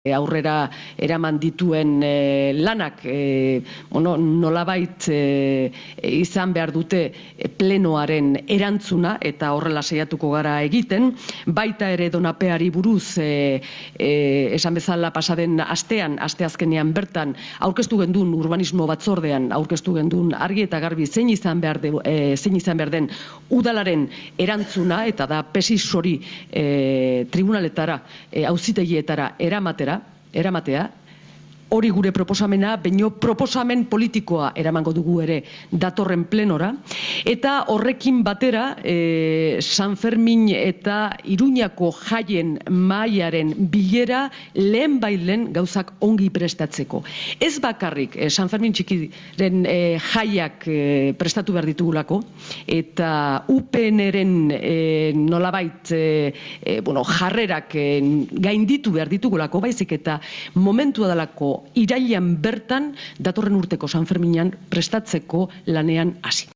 aurrera eraman dituen lanak nolabait izan behar dute plenoaren erantzuna eta horrela saiatuko gara egiten. Baita ere donapeari buruz esan bezala pasaden asteazkenean bertan aurkeztu gendun urbanismo batzordean aurkeztu gendun argi eta garbi zein izan behar den udalaren erantzuna eta da pesis hori tribunaletara, auzitegietara eramatea, hori gure proposamena, baino proposamen politikoa eramango dugu ere datorren plenora, eta horrekin batera San Fermin eta Iruñako jaien mahaiaren bilera lehenbailen gauzak ongi prestatzeko. Ez bakarrik San Fermin txikiren jaiak prestatu behar ditugulako, eta UPN-ren nolabait jarrerak gainditu behar ditugulako, baizik eta momentua dalako irailean bertan datorren urteko San Ferminan prestatzeko lanean hasi.